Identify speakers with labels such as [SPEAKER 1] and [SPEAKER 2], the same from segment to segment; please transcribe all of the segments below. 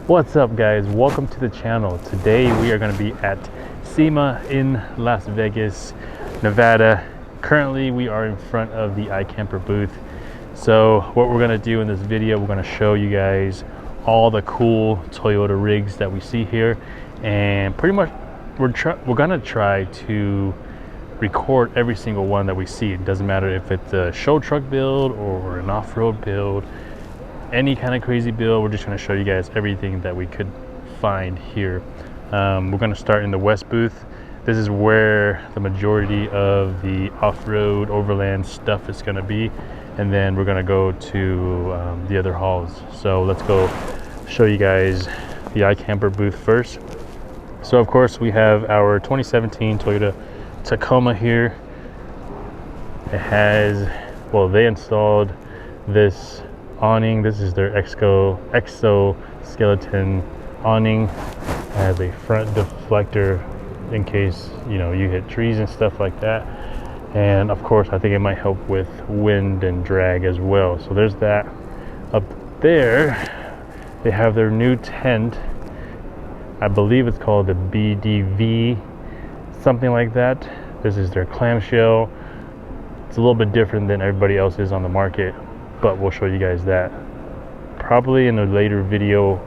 [SPEAKER 1] What's up, guys? Welcome to the channel. Today we are going to be at SEMA in Las Vegas, Nevada. Currently we are in front of the iCamper booth. So what we're going to do in this video, we're going to show you guys all the cool Toyota rigs that we see here, and pretty much we're going to try to record every single one that we see. It doesn't matter if it's a show truck build or an off-road build, any kind of crazy build. We're just going to show you guys everything that we could find here. We're going to start in the west booth. This is where the majority of the off-road overland stuff is going to be, and then we're going to go to the other halls. So let's go show you guys the iCamper booth first. So of course we have our 2017 Toyota Tacoma here. It has, well, they installed this awning. This is their exoskeleton awning. It has a front deflector in case you hit trees and stuff like that, and of course I think it might help with wind and drag as well. So there's that. Up there they have their new tent. I believe it's called the BDV, something like that. This is their clamshell. It's a little bit different than everybody else's on the market, but we'll show you guys that probably in a later video,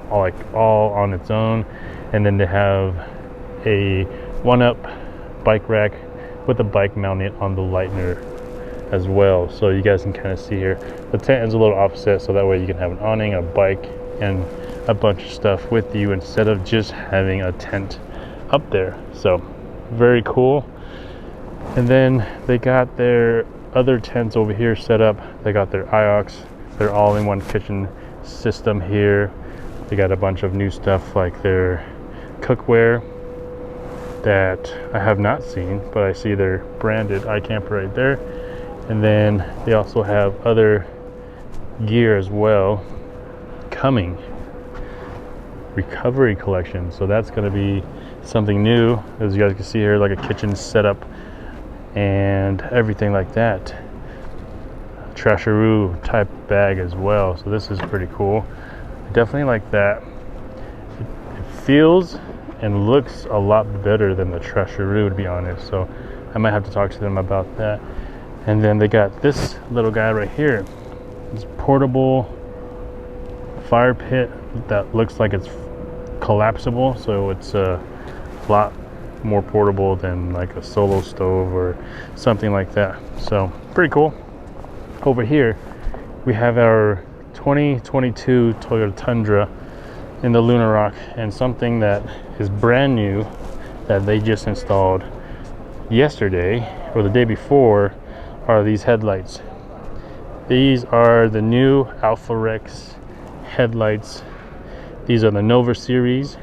[SPEAKER 1] all on its own. And then they have a one-up bike rack with a bike mounted on the Lightner as well, so you guys can kind of see here. The tent is a little offset, so that way you can have an awning, a bike, and a bunch of stuff with you instead of just having a tent up there. So very cool. And then they got their other tents over here set up. They got their IOX, their all-in-one kitchen system here. They got a bunch of new stuff like their cookware that I have not seen, but I see their branded iCamper right there. And then they also have other gear as well coming. Recovery collection, so that's going to be something new, as you guys can see here, like a kitchen setup and everything like that. Trasharoo type bag as well, so this is pretty cool. I definitely like that. It feels and looks a lot better than the Trasharoo, to be honest, so I might have to talk to them about that. And then they got this little guy right here. It's portable fire pit that looks like it's collapsible, so it's a lot more portable than like a solo stove or something like that. So pretty cool. Over here we have our 2022 Toyota Tundra in the Lunar Rock, and something that is brand new that they just installed yesterday or the day before are these headlights. These are the new Alpha Rex headlights. These are the Nova series,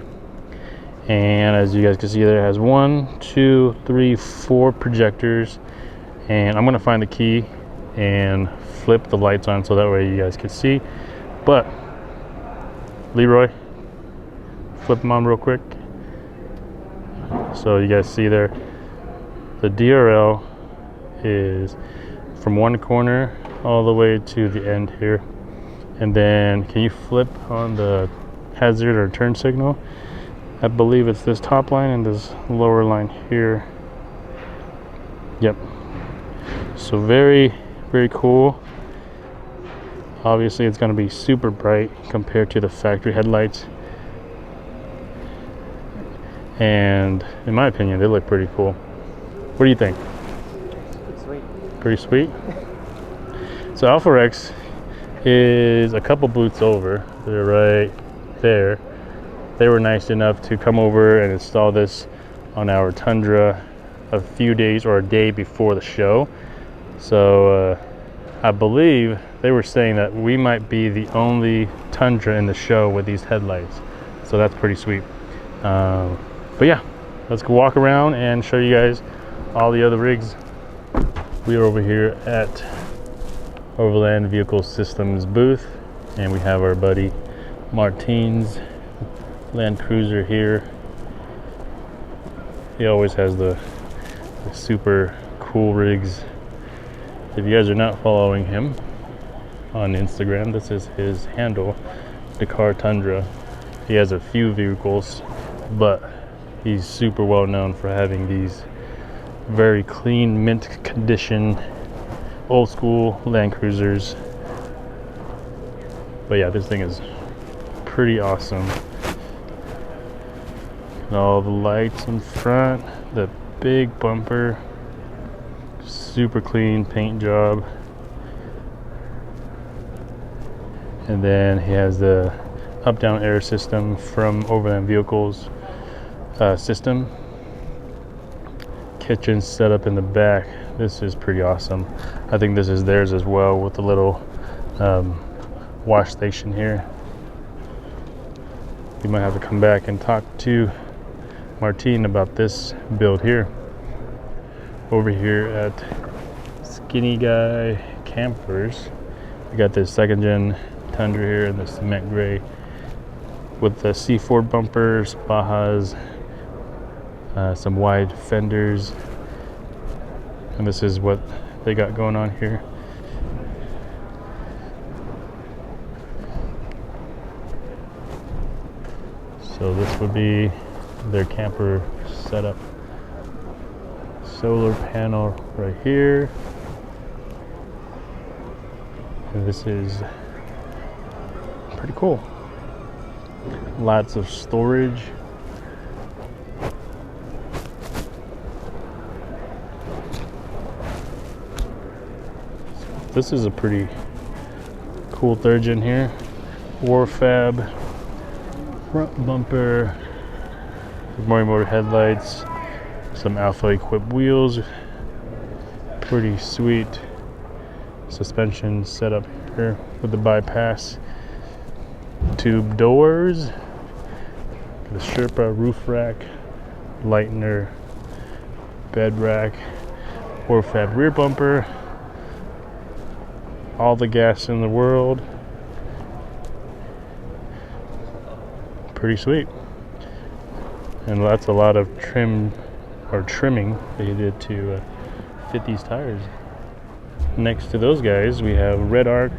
[SPEAKER 1] and as you guys can see, there has 1, 2, 3, 4 projectors. And I'm gonna find the key and flip the lights on so that way you guys can see. But Leroy, flip them on real quick so you guys see there. The DRL is from one corner all the way to the end here. And then can you flip on the hazard or turn signal? I believe it's this top line and this lower line here. Yep. So very, very cool. Obviously it's going to be super bright compared to the factory headlights, and in my opinion they look pretty cool. What do you think?
[SPEAKER 2] Pretty sweet.
[SPEAKER 1] Pretty sweet. So Alpha Rex is a couple booths over. They're right there. They were nice enough to come over and install this on our Tundra a few days or a day before the show. So I believe they were saying that we might be the only Tundra in the show with these headlights. So that's pretty sweet. But yeah, let's go walk around and show you guys all the other rigs. We are over here at Overland Vehicle Systems booth, and we have our buddy Martine's Land Cruiser here. He always has the super cool rigs. If you guys are not following him on Instagram, this is his handle, Dakar Tundra. He has a few vehicles, but he's super well known for having these very clean, mint condition, old school Land Cruisers. But yeah, this thing is pretty awesome. And all the lights in front, the big bumper, super clean paint job. And then he has the up-down air system from Overland Vehicles system. Kitchen set up in the back. This is pretty awesome. I think this is theirs as well, with the little wash station here. You might have to come back and talk to Martine about this build here. Over here at Skinny Guy Campers, we got this second gen Tundra here in the cement gray with the C4 bumpers, Bajas, some wide fenders, and this is what they got going on here. So this would be their camper setup. Solar panel right here, and this is pretty cool. Lots of storage. This is a pretty cool third gen here. War Fab front bumper, Mori motor headlights, some Alpha equipped wheels, pretty sweet suspension setup here with the bypass, tube doors, the Sherpa roof rack, lightener, bed rack, War Fab rear bumper, all the gas in the world. Pretty sweet. And that's a lot of trimming they did to fit these tires. Next to those guys, we have Red Arc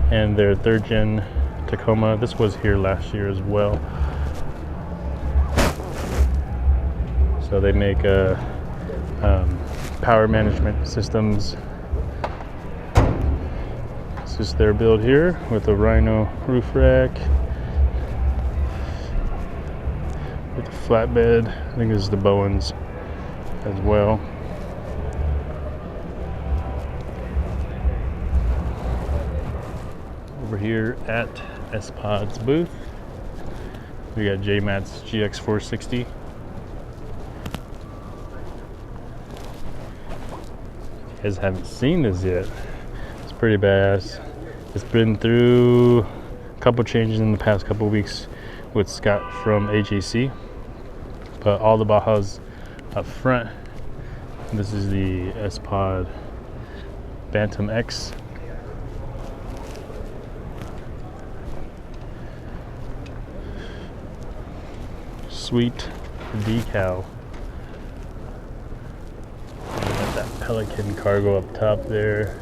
[SPEAKER 1] and their third gen Tacoma. This was here last year as well. So they make power management systems. This is their build here with a Rhino roof rack, with the flatbed. I think this is the Bowens as well. Over here at S-Pod's booth, we got J-Matt's GX460. You guys haven't seen this yet. It's pretty badass. It's been through a couple changes in the past couple weeks with Scott from AJC, but all the Bajas up front. This is the S-Pod Bantam X. Sweet decal. And we got that Pelican cargo up top there.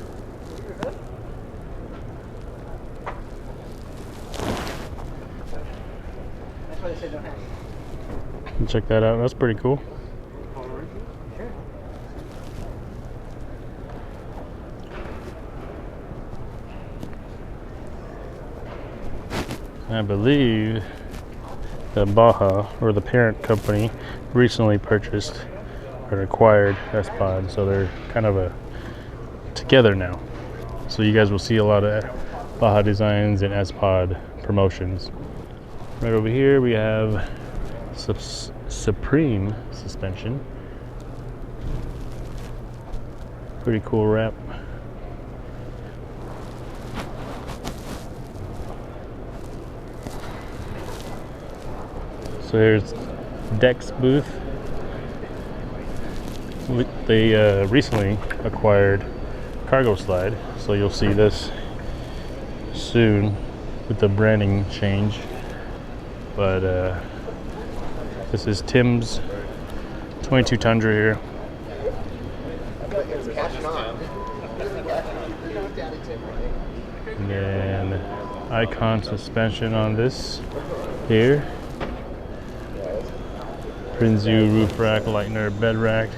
[SPEAKER 1] Check that out. That's pretty cool. I believe the Baja, or the parent company, recently purchased or acquired S-Pod, so they're kind of together now. So you guys will see a lot of Baja designs and S-Pod promotions. Right over here we have Supreme suspension. Pretty cool wrap. So here's Deck's booth. They recently acquired Cargo Slide, so you'll see this soon with the branding change. But this is Tim's 22 Tundra here. And then Icon suspension on this. here. Prinzu roof rack, Lightner bed rack.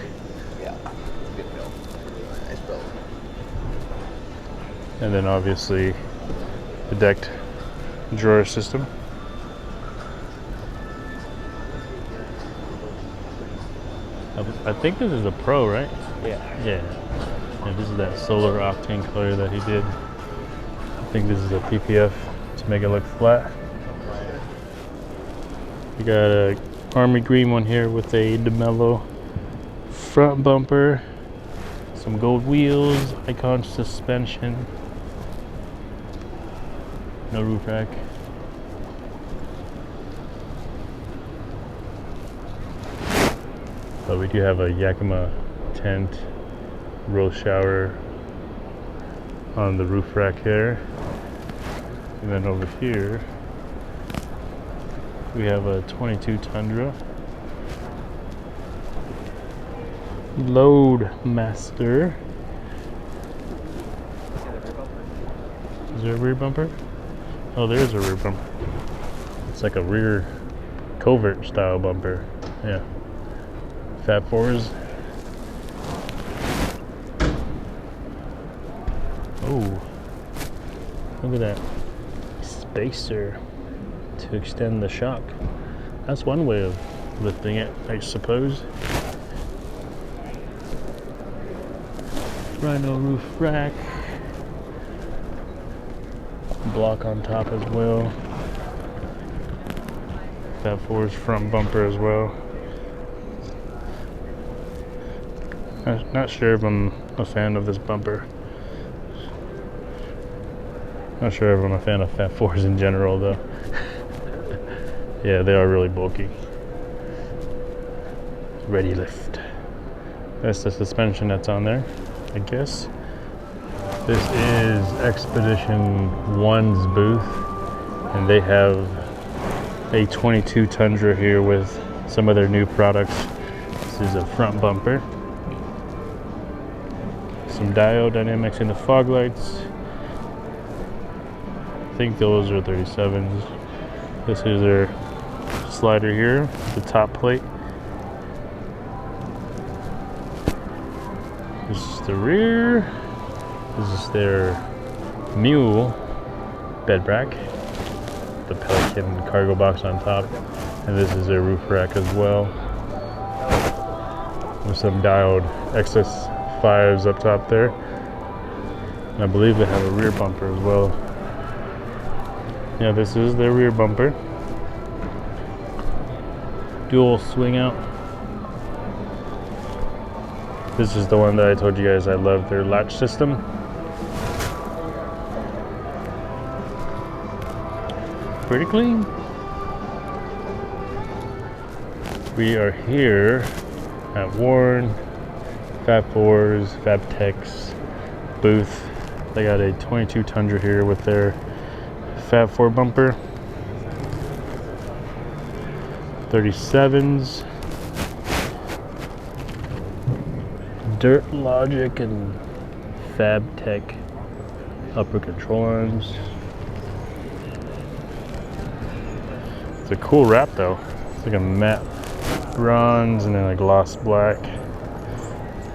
[SPEAKER 2] Yeah, it's a good build. Nice build.
[SPEAKER 1] And then obviously the decked drawer system. I think this is a Pro, right?
[SPEAKER 2] Yeah.
[SPEAKER 1] Yeah. And this is that solar octane color that he did. I think this is a PPF to make it look flat. You got a army green one here with a DeMello front bumper, some gold wheels, Icon suspension, no roof rack. But we do have a Yakima tent, roll shower on the roof rack here. And then over here, we have a 22 Tundra. Load Master. Is there a rear bumper? Oh, there's a rear bumper. It's like a rear covert style bumper. Yeah. Fat Fours. Oh, look at that spacer to extend the shock. That's one way of lifting it, I suppose. Rhino roof rack. Block on top as well. Fat Fours front bumper as well. I'm not sure if I'm a fan of this bumper. Not sure if I'm a fan of Fat Fours in general though. Yeah, they are really bulky. Ready lift. That's the suspension that's on there, I guess. This is Expedition 1's booth, and they have a 22 Tundra here with some of their new products. This is a front bumper. Some diode dynamics in the fog lights. I think those are 37s. This is their slider here, the top plate. This is the rear. This is their mule bed rack. The Pelican cargo box on top. And this is their roof rack as well. With some diode XS5s up top there. And I believe they have a rear bumper as well. Yeah, this is their rear bumper. Dual swing out. This is the one that I told you guys I love, their latch system. Pretty clean. We are here at Warren, Fat Fours, Fabtech's booth. They got a 22 Tundra here with their Fat Four bumper. 37s. Dirt Logic and Fabtech upper control arms. It's a cool wrap though. It's like a matte bronze and then a gloss black.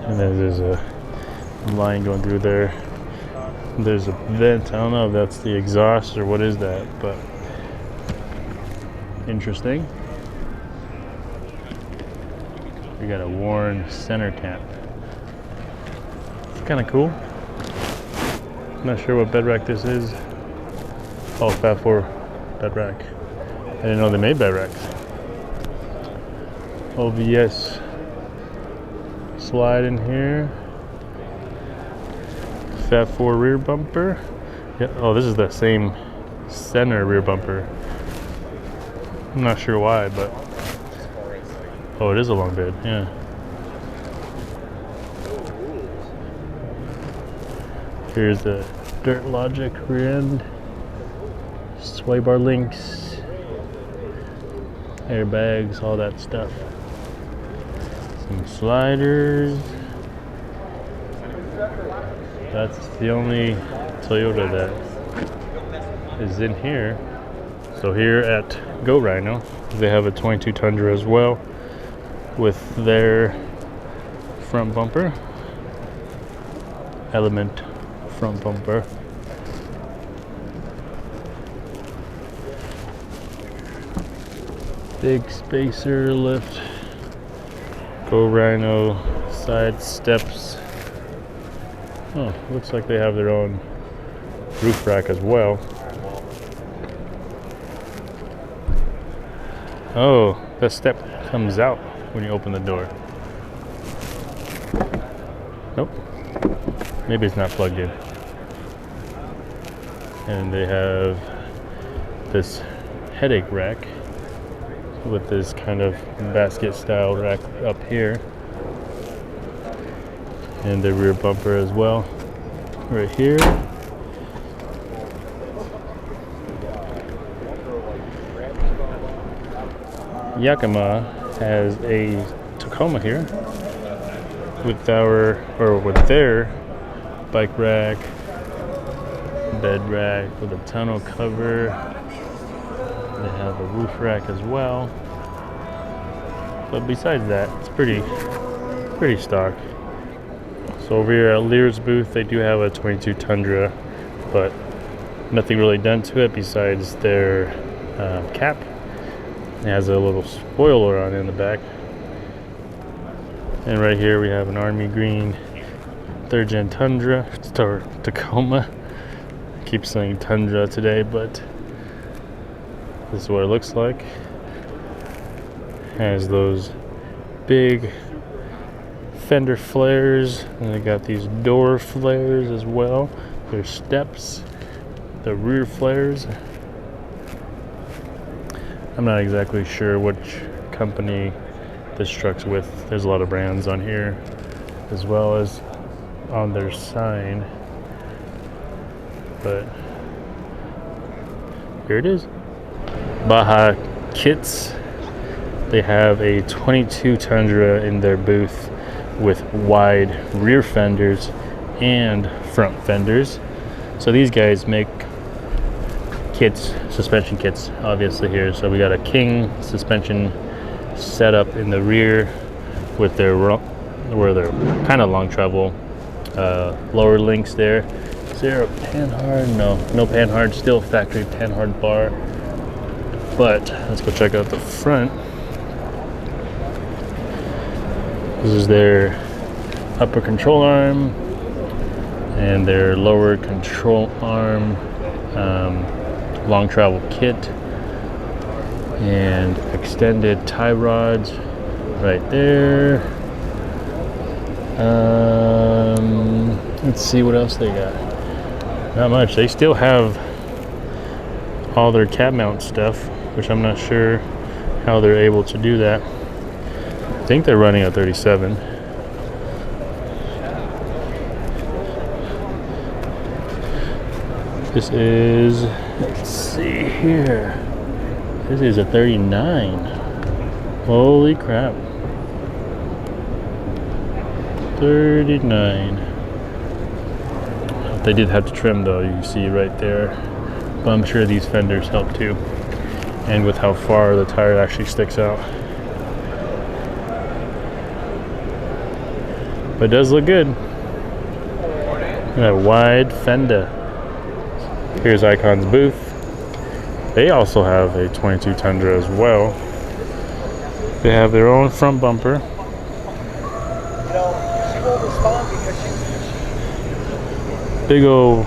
[SPEAKER 1] And then there's a line going through there. There's a vent. I don't know if that's the exhaust or what is that, but interesting. We got a Warren center cap. It's kind of cool. I'm not sure what bed rack this is. Oh, Fat Four bed rack. I didn't know they made bed racks. OVS slide in here. Fat Four rear bumper. Yeah. Oh, this is the same center rear bumper. I'm not sure why, but oh, it is a long bed. Yeah. Here's the Dirt Logic rear end. Sway bar links, airbags, all that stuff. Some sliders. That's the only Toyota that is in here. So here at Go Rhino, they have a 22 Tundra as well with their front bumper, element front bumper. Big spacer lift, Go Rhino side steps. Oh, looks like they have their own roof rack as well. Oh, the step comes out when you open the door. Nope. Maybe it's not plugged in. And they have this headache rack with this kind of basket style rack up here. And the rear bumper as well, right here. Yakima has a Tacoma here with their bike rack, bed rack with a tonneau cover. They have a roof rack as well. But besides that, it's pretty stock. So over here at Lear's booth, they do have a 22 Tundra, but nothing really done to it besides their cap. It has a little spoiler on it in the back. And right here we have an army green 3rd gen Tundra, or Tacoma. I keep saying Tundra today, but this is what it looks like. Has those big fender flares, and they got these door flares as well. There's steps, the rear flares. I'm not exactly sure which company this truck's with. There's a lot of brands on here, as well as on their sign. But here it is. Baja Kits. They have a 22 Tundra in their booth with wide rear fenders and front fenders. So these guys make kits, suspension kits, obviously here. So we got a King suspension setup in the rear with their kind of long travel lower links there. Is there a Panhard? No Panhard, still factory Panhard bar. But let's go check out the front. This is their upper control arm and their lower control arm long travel kit, and extended tie rods right there. Let's see what else they got. Not much. They still have all their cab mount stuff, which I'm not sure how they're able to do that. I think they're running a 37. This is, let's see here. This is a 39. Holy crap. 39. They did have to trim though, you can see right there. But I'm sure these fenders help too. And with how far the tire actually sticks out. But it does look good. A wide fender. Here's Icon's booth. They also have a 22 Tundra as well. They have their own front bumper. Big old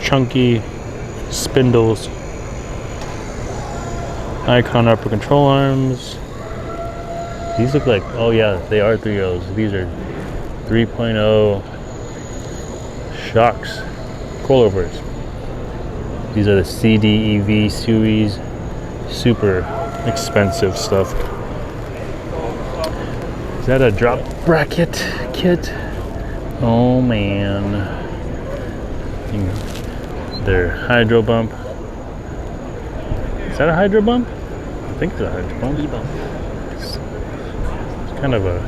[SPEAKER 1] chunky spindles. Icon upper control arms. These look like, oh yeah, they are 3.0s. These are 3.0 shocks, coilovers. These are the CDEV series, super expensive stuff. Is that a drop bracket kit? Oh man. Their hydro bump. Is that a hydro bump? I think it's a hydro bump. E-bump. It's kind of a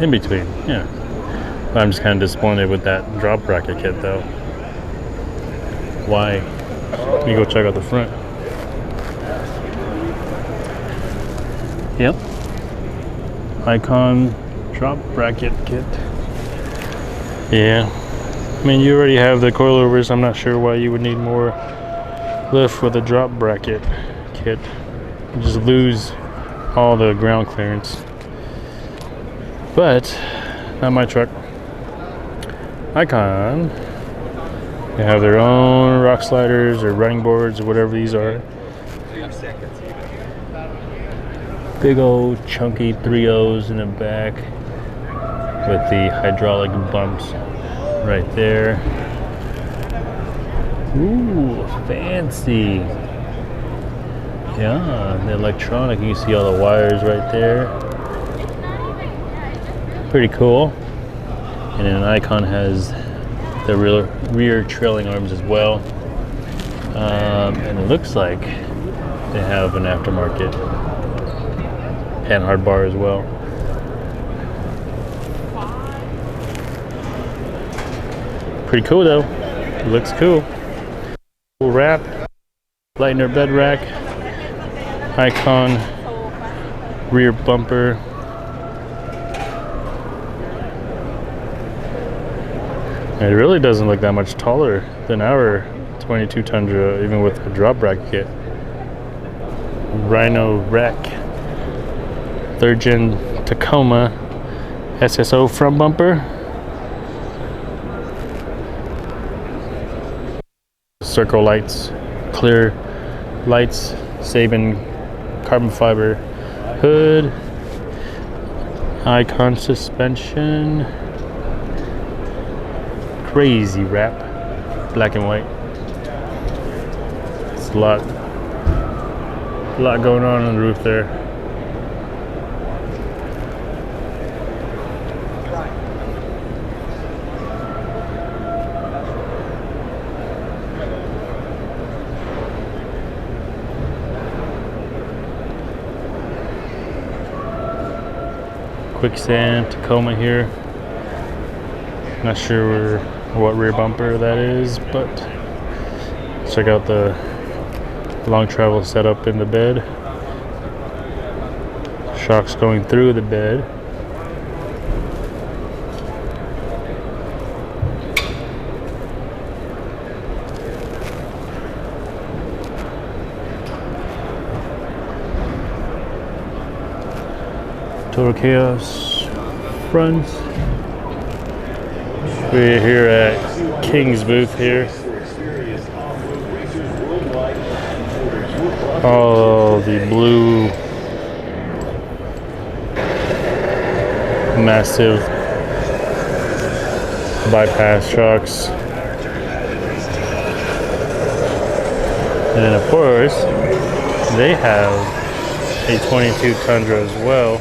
[SPEAKER 1] in between, yeah. But I'm just kind of disappointed with that drop bracket kit though. Why? Let me go check out the front. Yep. Icon drop bracket kit. Yeah. I mean, you already have the coilovers. I'm not sure why you would need more lift with a drop bracket kit. You just lose all the ground clearance. But not my truck. Icon. They have their own rock sliders or running boards or whatever these are. Big old chunky 3.0s in the back with the hydraulic bumps right there. Ooh, fancy. Yeah, the electronic, you can see all the wires right there. Pretty cool. And then Icon has the rear trailing arms as well. And it looks like they have an aftermarket panhard bar as well. Pretty cool though. It looks cool. Cool wrap, lightener bed rack, Icon rear bumper. It really doesn't look that much taller than our 22 Tundra, even with the drop bracket. Rhino rack, 3rd gen Tacoma SSO front bumper. Circle lights, clear lights, saving carbon fiber hood, Icon suspension, crazy wrap, black and white. It's a lot going on the roof there. Quicksand Tacoma here. Not sure what rear bumper that is, but check out the long travel setup in the bed. Shocks going through the bed. Total Chaos fronts. We're here at King's booth here. All the blue massive bypass trucks. And then of course, they have a 22 Tundra as well.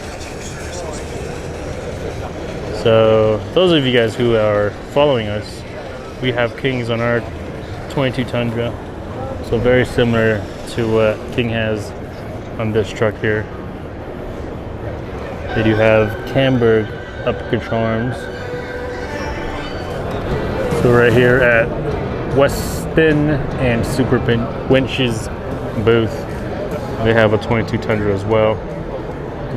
[SPEAKER 1] So those of you guys who are following us, we have Kings on our 22 Tundra. So very similar to what King has on this truck here. They do have Camberg upper control arms. So right here at Weston and Super Winch's booth, they have a 22 Tundra as well.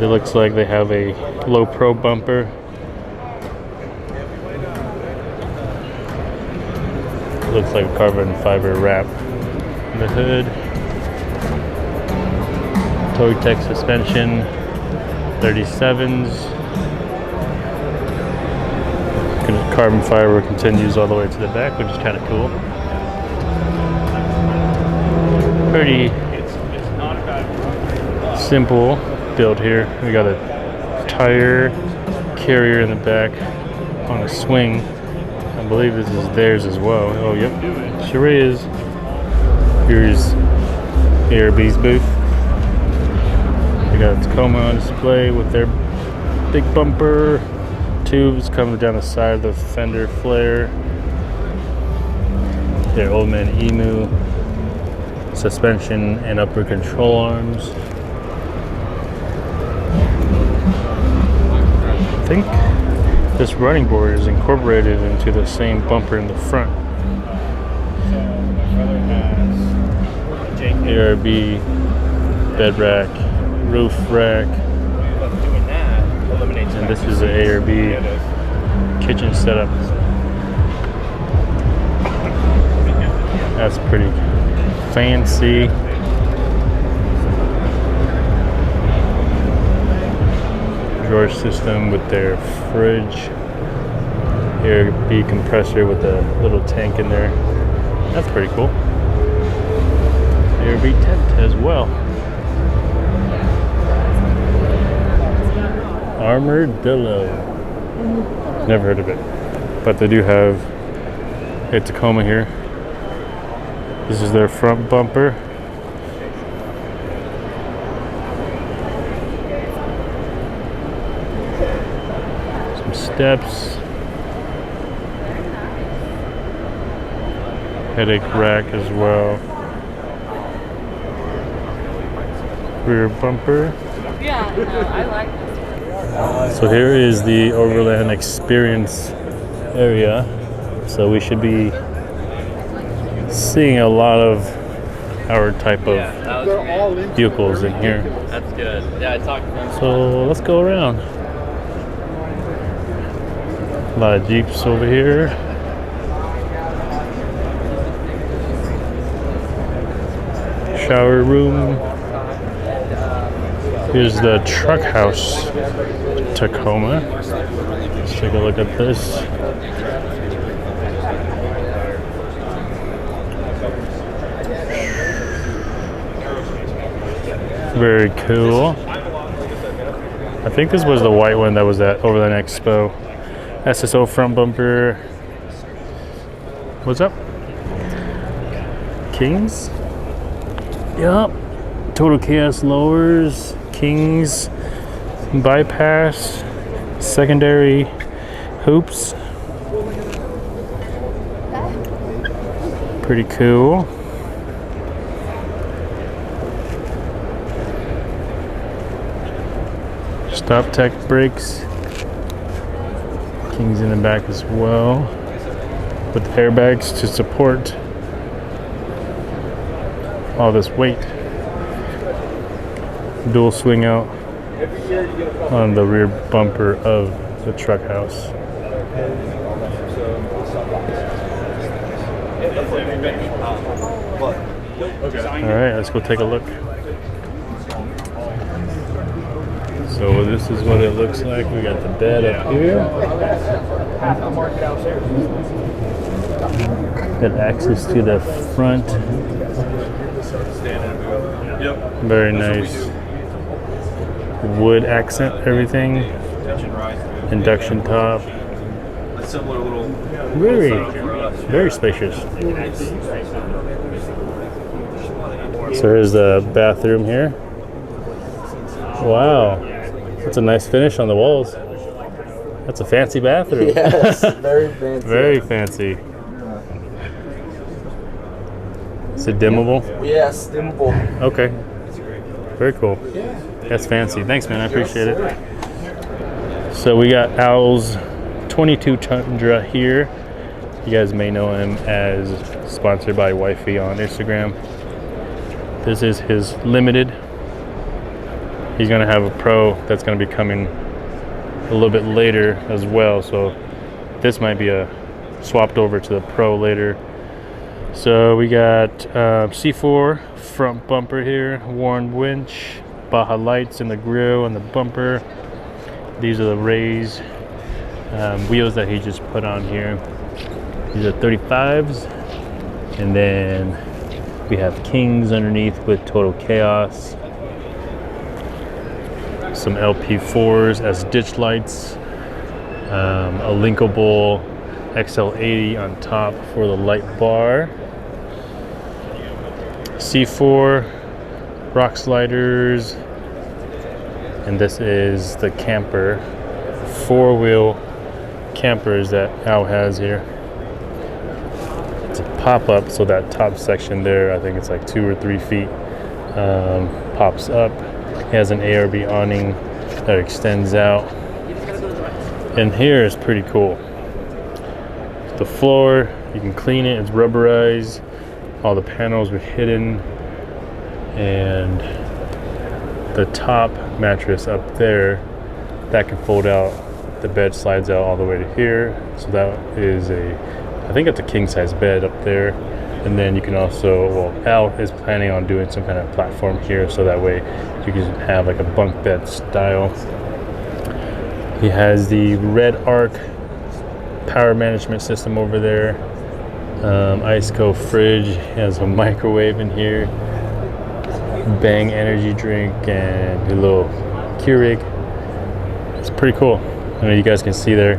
[SPEAKER 1] It looks like they have a low pro bumper. Looks like a carbon fiber wrap in the hood. Toy Tech suspension, 37s. Carbon fiber continues all the way to the back, which is kind of cool. Pretty simple build here. We got a tire carrier in the back on a swing. I believe this is theirs as well. Oh, yep, sure is. Here's ARB's booth. They got a Tacoma on display with their big bumper. Tubes coming down the side of the fender flare. Their Old Man Emu suspension and upper control arms. I think this running board is incorporated into the same bumper in the front. ARB bed rack, roof rack.
[SPEAKER 3] But doing that eliminates.
[SPEAKER 1] And this is the A or B kitchen setup. That's pretty fancy. Drawer system with their fridge. Air B compressor with a little tank in there. That's pretty cool. Air B tent as well. Armadillo. Never heard of it. But they do have a Tacoma here. This is their front bumper. Some steps. Headache rack as well. Rear bumper.
[SPEAKER 4] Yeah, no, I like this.
[SPEAKER 1] So here is the Overland Experience area. So we should be seeing a lot of our type of vehicles in here.
[SPEAKER 3] That's good. Yeah, I talked to them.
[SPEAKER 1] So let's go around. A lot of Jeeps over here. Shower room. Here's the truck house Tacoma. Let's take a look at this. Very cool. I think this was the white one that was at Overland Expo. SSO front bumper. What's up? Kings? Yup. Total Chaos lowers. Kings. Bypass. Secondary hoops. Pretty cool. Stop tech brakes. Kings in the back as well. With airbags to support all this weight. Dual swing out on the rear bumper of the truck house. Alright, let's go take a look. So this is what it looks like. We got the bed up here. Got access to the front. Very nice. Wood accent, everything. Induction top. Very spacious. So here's the bathroom here. Wow. That's a nice finish on the walls. That's a fancy bathroom.
[SPEAKER 2] Yes, very fancy.
[SPEAKER 1] Very fancy. Is it dimmable?
[SPEAKER 2] Yes, dimmable.
[SPEAKER 1] Okay. Very cool. That's fancy. Thanks, man. I appreciate it. So we got Owl's 22 Tundra here. You guys may know him as sponsored by Wifey on Instagram. This is his limited. He's gonna have a Pro that's gonna be coming a little bit later as well. So this might be swapped over to the Pro later. So we got C4 front bumper here, Warren winch, Baja lights in the grill and the bumper. These are the Rays wheels that he just put on here. These are 35s. And then we have Kings underneath with Total Chaos. Some LP4s as ditch lights. A linkable XL80 on top for the light bar. C4 rock sliders. And this is the camper, 4-wheel campers that Al has here. It's a pop-up, so that top section there, I think it's like 2 or 3 feet, pops up. It has an ARB awning that extends out. And here is pretty cool. The floor, you can clean it, it's rubberized. All the panels are hidden. And the top mattress up there that can fold out. The bed slides out all the way to here, so that is I think it's a king size bed up there. And then you can also, well, Al is planning on doing some kind of platform here, so that way you can have like a bunk bed style. He has the Red Arc power management system over there. Ice cold fridge. He has a microwave in here. Bang energy drink and a little Keurig. It's pretty cool. I know you guys can see there.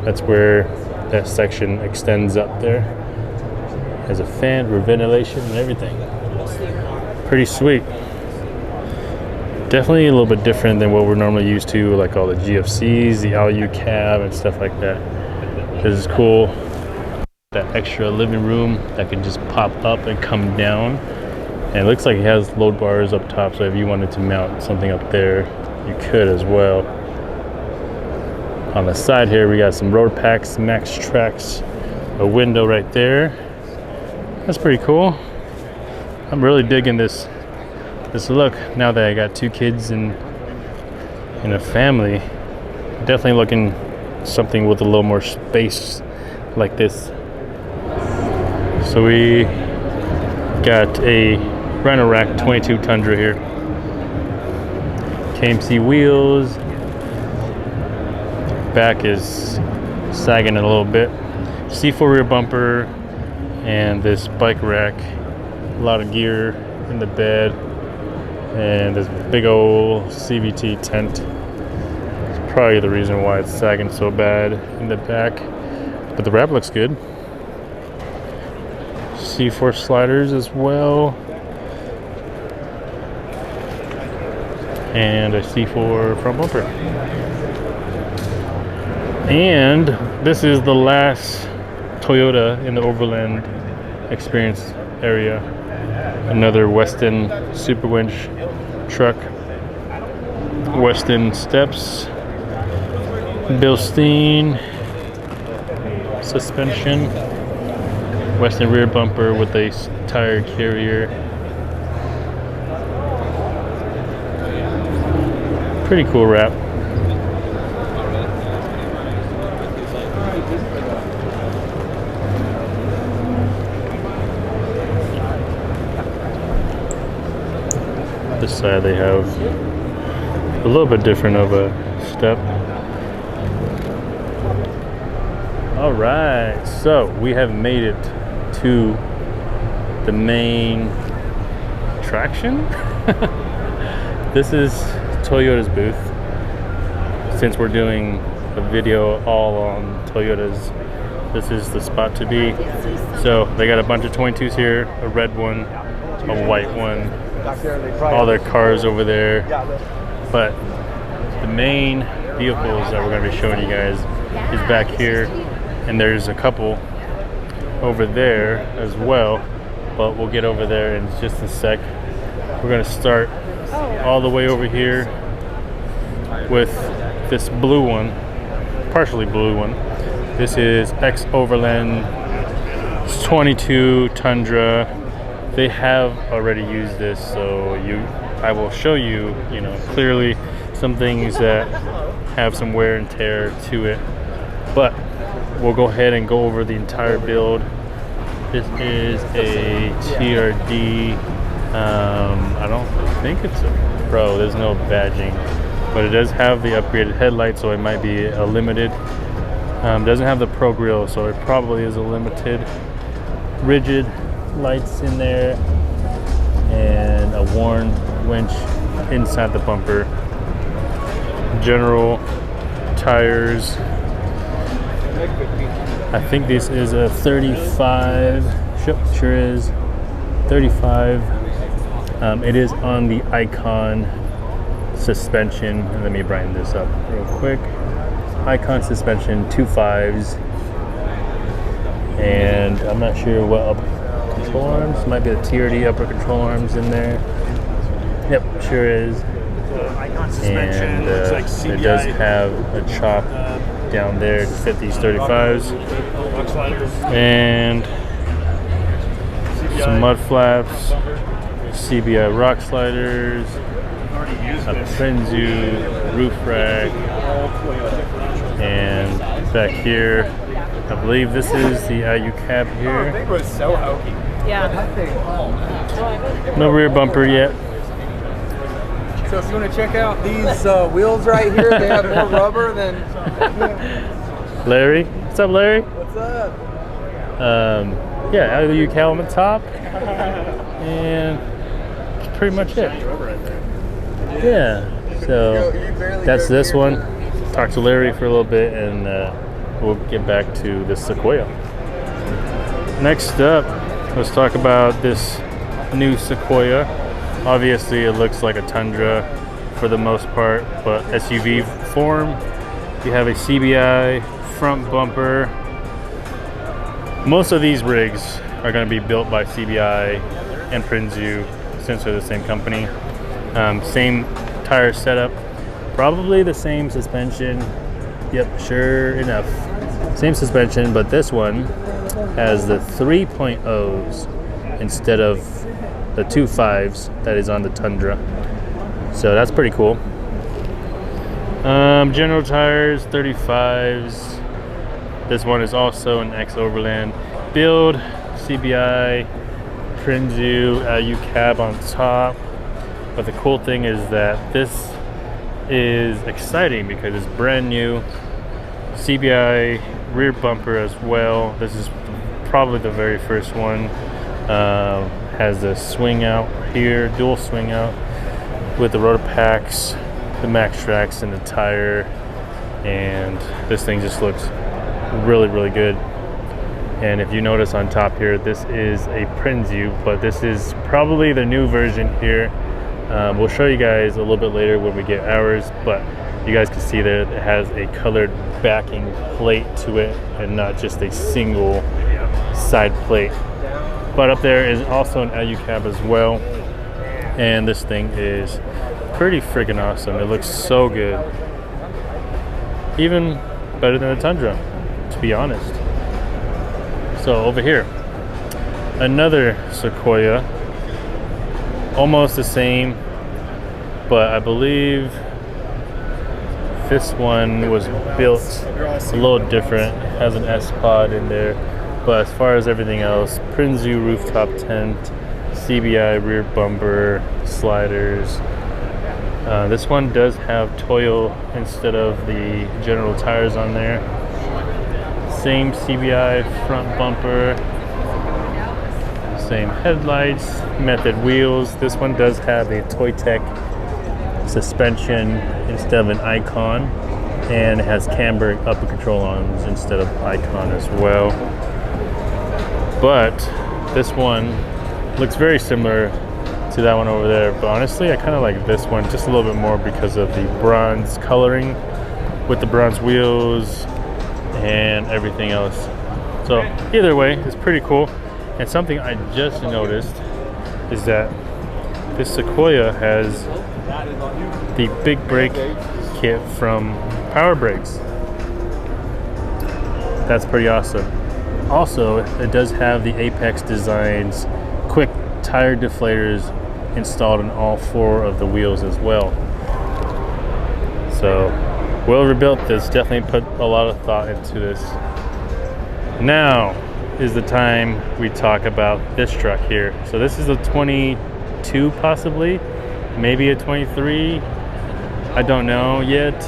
[SPEAKER 1] That's where that section extends up there. Has a fan for ventilation and everything. Pretty sweet. Definitely a little bit different than what we're normally used to, like all the GFCs, the LU cab and stuff like that. This is cool. That extra living room that can just pop up and come down. And it looks like it has load bars up top, so if you wanted to mount something up there, you could as well. On the side here, we got some road packs, max tracks, a window right there. That's pretty cool. I'm really digging this look now that I got 2 kids and a family. Definitely looking something with a little more space like this. So we got a Rhino-Rack 22 Tundra here. KMC wheels. Back is sagging a little bit. C4 rear bumper and this bike rack. A lot of gear in the bed and this big old CVT tent. It's probably the reason why it's sagging so bad in the back, but the wrap looks good. C4 sliders as well, and a C4 front bumper. And this is the last Toyota in the Overland experience area. Another Weston Super Winch truck. Weston steps. Bilstein suspension. Weston rear bumper with a tire carrier. Pretty cool wrap. This side they have a little bit different of a step. All right, so we have made it to the main attraction. This is Toyota's booth. Since we're doing a video all on Toyotas, this is the spot to be. So they got a bunch of 22s here, a red one, a white one, all their cars over there. But the main vehicles that we're going to be showing you guys is back here, and there's a couple over there as well, but we'll get over there in just a sec. We're going to start all the way over here with this blue one, partially blue one. This is ex-Overland 22 Tundra. They have already used this, so I will show you, clearly some things that have some wear and tear to it. But we'll go ahead and go over the entire build. This is a TRD. I don't think it's a Pro. There's no badging, but it does have the upgraded headlights, so it might be a limited. Doesn't have the Pro grille, so it probably is a limited. Rigid lights in there and a worn winch inside the bumper. General tires. I think this is a 35. Sure is 35. It is on the Icon suspension. And let me brighten this up real quick. Icon suspension 2.5s, and I'm not sure what upper control arms. Might be the TRD upper control arms in there. Yep, sure is.
[SPEAKER 5] Icon suspension,
[SPEAKER 1] And
[SPEAKER 5] looks like CBI.
[SPEAKER 1] it does have a chop down there to fit these 35s,
[SPEAKER 5] Rock sliders.
[SPEAKER 1] and some mud flaps, CBI rock sliders, a Prinzu roof rack, and back here, I believe this is the IU cab here.
[SPEAKER 2] It was so hokey.
[SPEAKER 4] Yeah.
[SPEAKER 1] No rear bumper yet.
[SPEAKER 2] So if you want to check out these wheels right here, they have more rubber than.
[SPEAKER 1] Larry, what's up, Larry?
[SPEAKER 2] What's up?
[SPEAKER 1] Yeah, IU cab on the top, and that's pretty much it. Yeah, so that's this one. Talk to Larry for a little bit, and we'll get back to the Sequoia. Next up, let's talk about this new Sequoia. Obviously, it looks like a Tundra for the most part, but SUV form. You have a CBI front bumper. Most of these rigs are going to be built by CBI and Prinzu, since they're the same company. Same tire setup, probably the same suspension. Yep, sure enough, same suspension, but this one has the 3.0s instead of the 2.5s that is on the Tundra. So that's pretty cool. General tires, 35s. This one is also an Overland build, CBI, Prinzu, IU cab on top. But the cool thing is that this is exciting because it's brand new. CBI rear bumper as well. This is probably the very first one. Has a swing out here, dual swing out with the rotor packs, the max tracks, and the tire. And this thing just looks really, really good. And if you notice on top here, this is a Prinzu, but this is probably the new version here. We'll show you guys a little bit later when we get ours, but you guys can see that it has a colored backing plate to it and not just a single side plate. But up there is also an IU cab as well, and this thing is pretty freaking awesome. It looks so good, even better than the Tundra, to be honest. So over here, another Sequoia, almost the same, but I believe this one was built a little different. It has an S-Pod in there, but as far as everything else, Prinzu rooftop tent, CBI rear bumper, sliders. This one does have Toyo instead of the general tires on there. Same CBI front bumper, same headlights, method wheels. This one does have a Toy-Tech suspension instead of an Icon, and it has camber upper control arms instead of Icon as well. But this one looks very similar to that one over there, but honestly I kind of like this one just a little bit more because of the bronze coloring with the bronze wheels and everything else. So either way, it's pretty cool. And something I just noticed is that this Sequoia has the big brake kit from Power Brakes. That's pretty awesome. Also, it does have the Apex Designs quick tire deflators installed in all 4 of the wheels as well. So whoever built this definitely put a lot of thought into this. Now is the time we talk about this truck here. So this is a 22 possibly, maybe a 23, I don't know yet,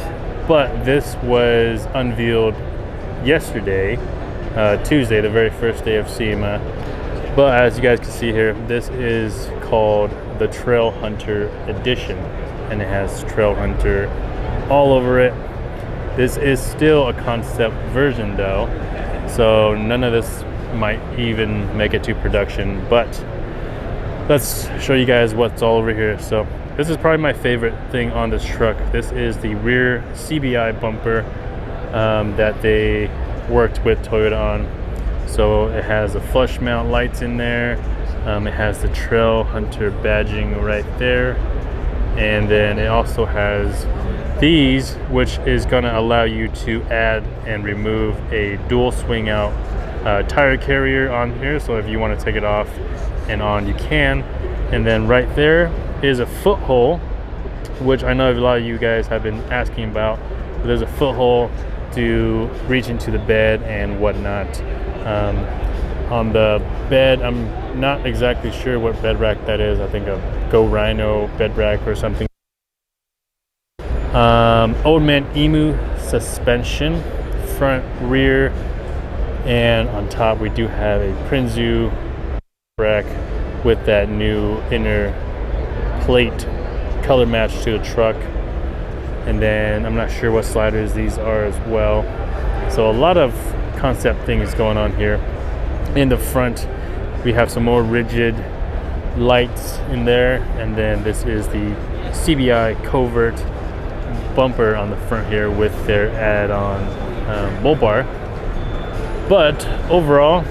[SPEAKER 1] but this was unveiled yesterday, Tuesday, the very first day of SEMA. But as you guys can see here, this is called the Trail Hunter Edition, and it has Trail Hunter all over it. This is still a concept version though, so none of this might even make it to production, but let's show you guys what's all over here. So this is probably my favorite thing on this truck. This is the rear CBI bumper that they worked with Toyota on. So it has the flush mount lights in there. It has the Trail Hunter badging right there, and then it also has these, which is going to allow you to add and remove a dual swing out tire carrier on here. So if you want to take it off and on, you can. And then right there is a foot hole which I know a lot of you guys have been asking about. There's a foothold to reach into the bed and whatnot. On the bed, I'm not exactly sure what bed rack that is. I think a Go Rhino bed rack or something. Old Man Emu suspension, front, rear, and on top we do have a Prinzu rack with that new inner plate color match to the truck. And then I'm not sure what sliders these are as well. So a lot of concept things going on here. In the front we have some more rigid lights in there, and then this is the CBI covert bumper on the front here with their add-on bull bar. But overall,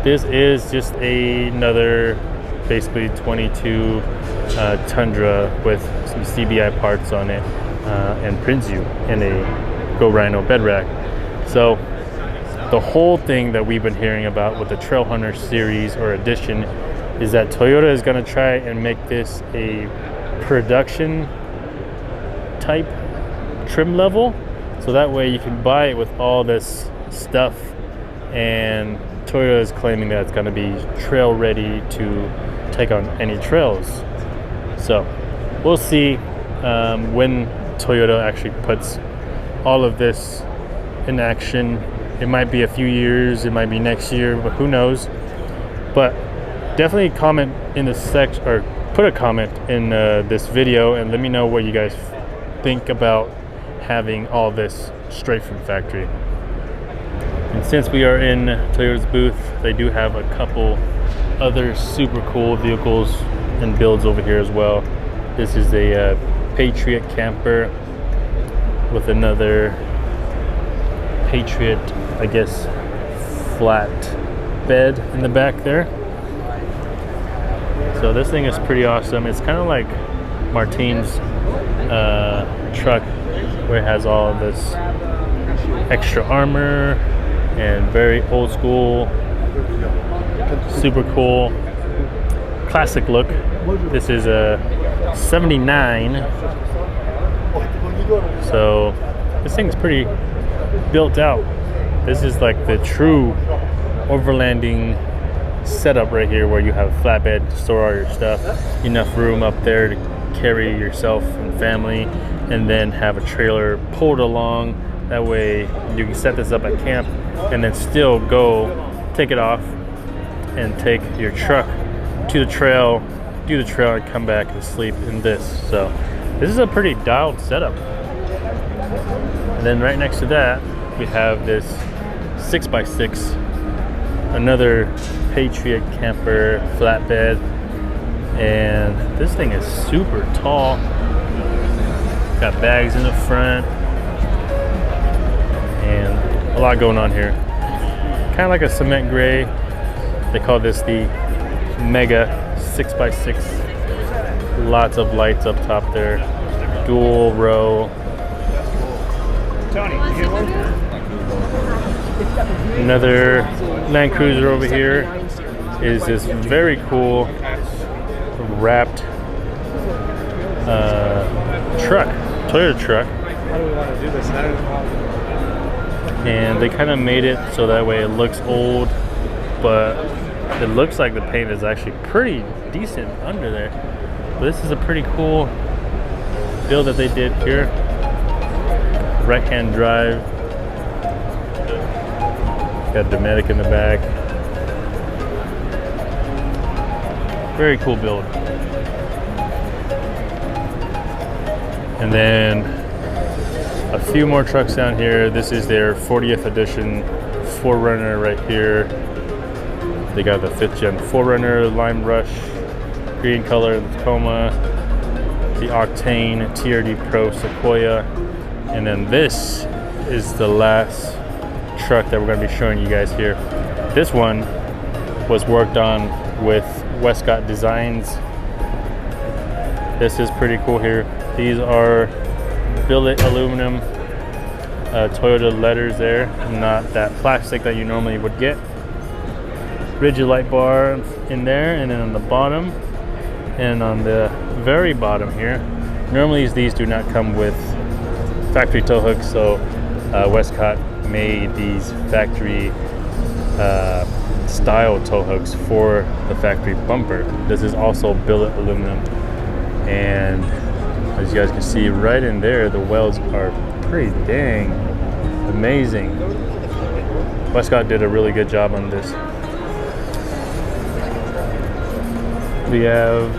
[SPEAKER 1] this is just another basically 22 Tundra with some CBI parts on it and Prinzu in a Go Rhino bed rack. So the whole thing that we've been hearing about with the Trail Hunter series or edition is that Toyota is going to try and make this a production type trim level, so that way you can buy it with all this stuff, and Toyota is claiming that it's going to be trail ready to take on any trails. So we'll see when Toyota actually puts all of this in action. It might be a few years, it might be next year, but who knows. But definitely comment in the section, or put a comment in this video, and let me know what you guys think about having all this straight from factory. And since we are in Toyota's booth, they do have a couple other super cool vehicles and builds over here as well. This is a Patriot camper with another Patriot, I guess, flat bed in the back there. So this thing is pretty awesome. It's kind of like Martine's truck, where it has all this extra armor and very old school, super cool, classic look. This is a 79, so this thing's pretty built out. This is like the true overlanding setup right here, where you have a flatbed to store all your stuff, enough room up there to carry yourself and family, and then have a trailer pulled along. That way you can set this up at camp and then still go take it off and take your truck to the trail, do the trail, and come back and sleep in this. So this is a pretty dialed setup. And then right next to that we have this 6x6, another Patriot camper flatbed, and this thing is super tall. Got bags in the front and a lot going on here. Kind of like a cement gray. They call this the Mega 6x6. Lots of lights up top there. Dual row.
[SPEAKER 5] Tony, you get one?
[SPEAKER 1] Another Land Cruiser over here is this very cool wrapped truck, Toyota truck.
[SPEAKER 5] How do we want to do this?
[SPEAKER 1] And they kind of made it so that way it looks old, but it looks like the paint is actually pretty decent under there. But this is a pretty cool build that they did here. Right-hand drive. Got Dometic in the back. Very cool build. And then a few more trucks down here. This is their 40th edition 4Runner right here. They got the 5th gen 4Runner, Lime Rush, green color, the Tacoma, the Octane TRD Pro Sequoia, and then this is the last truck that we're going to be showing you guys here. This one was worked on with Westcott Designs. This is pretty cool here. These are billet aluminum Toyota letters there, not that plastic that you normally would get. Rigid light bar in there, and then on the bottom and on the very bottom here Normally these do not come with factory tow hooks, so Westcott made these factory style tow hooks for the factory bumper. This is also billet aluminum, and as you guys can see right in there, the welds are pretty dang amazing. Westcott did a really good job on this. We have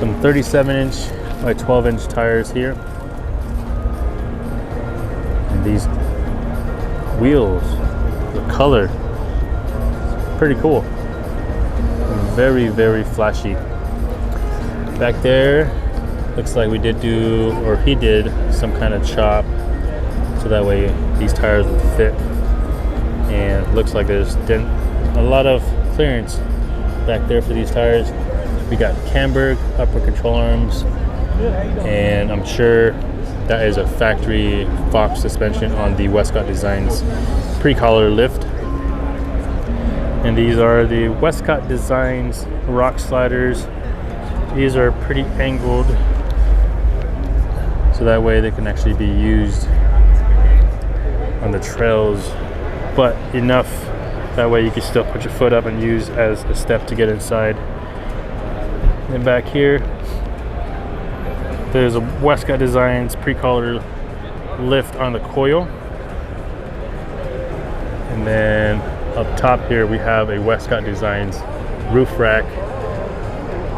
[SPEAKER 1] some 37-inch by 12-inch tires here. And these wheels, the color, pretty cool. Very, very flashy. Back there, looks like we did do, or he did, some kind of chop, so that way these tires would fit. And it looks like there's a lot of clearance back there for these tires. We got camber, upper control arms, and I'm sure that is a factory Fox suspension on the Westcott Designs pre-collar lift. And these are the Westcott Designs rock sliders. These are pretty angled, so that way they can actually be used on the trails, but enough that way you can still put your foot up and use as a step to get inside. And back here, there's a Westcott Designs pre-collar lift on the coil. And then up top here, we have a Westcott Designs roof rack.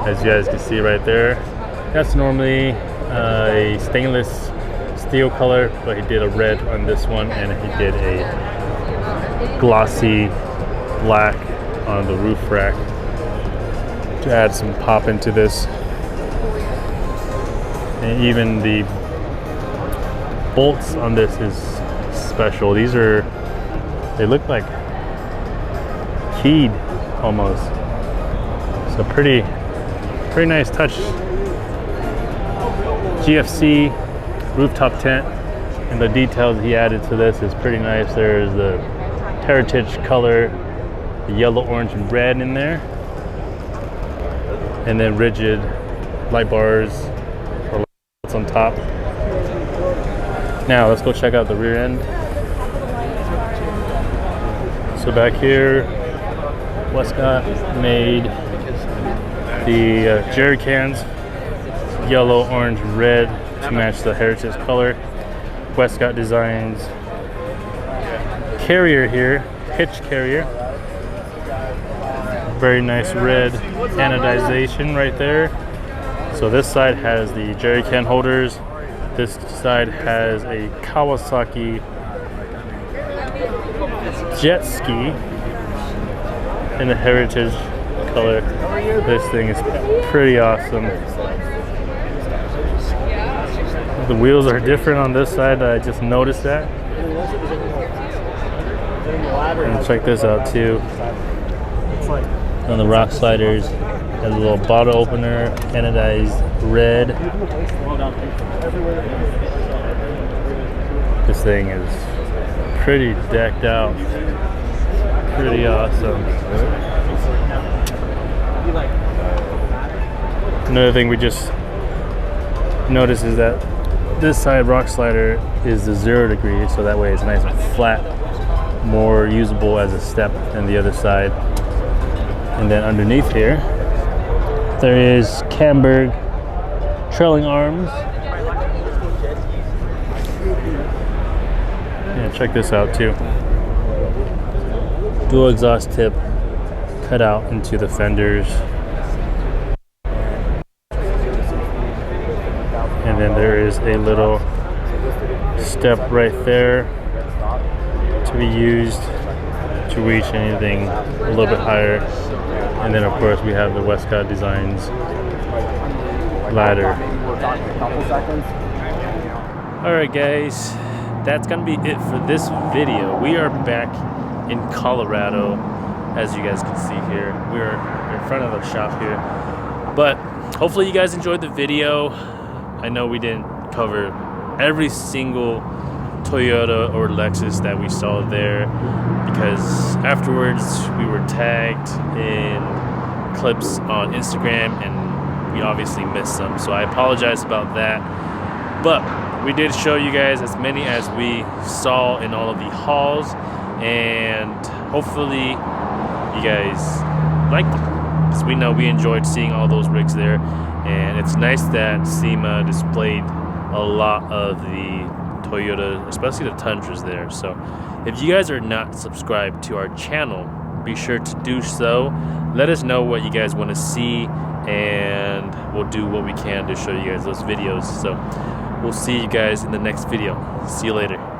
[SPEAKER 1] As you guys can see right there, that's normally a stainless steel color, but he did a red on this one, and he did a glossy black on the roof rack to add some pop into this. And even the bolts on this is special. These are, they look like keyed almost. So pretty nice touch. GFC rooftop tent, and the details he added to this is pretty nice. There's the heritage color, the yellow, orange, and red in there, and then rigid light bars or lights on top. Now let's go check out the rear end. So back here, Westcott made the jerry cans yellow, orange, and red to match the heritage color. Westcott Designs carrier here, hitch carrier. Very nice red anodization right there. So this side has the jerry can holders. This side has a Kawasaki jet ski in the heritage color. This thing is pretty awesome. The wheels are different on this side. I just noticed that. And check this out too. On the rock sliders, has a little bottle opener, anodized red. This thing is pretty decked out. Pretty awesome. Another thing we just noticed is that this side rock slider is the 0 degree, so that way it's nice and flat, more usable as a step than the other side. And then underneath here, there is Camberg trailing arms. Yeah, check this out too. Dual exhaust tip cut out into the fenders. And then there is a little step right there to be used to reach anything a little bit higher. And then of course we have the Westcott Designs ladder. Alright guys, that's gonna be it for this video. We are back in Colorado, as you guys can see here. We're in front of the shop here. But hopefully you guys enjoyed the video. I know we didn't cover every single Toyota or Lexus that we saw there, because afterwards we were tagged in clips on Instagram and
[SPEAKER 6] we obviously missed some. So I apologize about that. But we did show you guys as many as we saw in all of the hauls, and hopefully you guys liked them, because we know we enjoyed seeing all those rigs there. And it's nice that SEMA displayed a lot of the Toyota, especially the Tundras there. So if you guys are not subscribed to our channel, be sure to do so. Let us know what you guys want to see, and we'll do what we can to show you guys those videos. So we'll see you guys in the next video. See you later.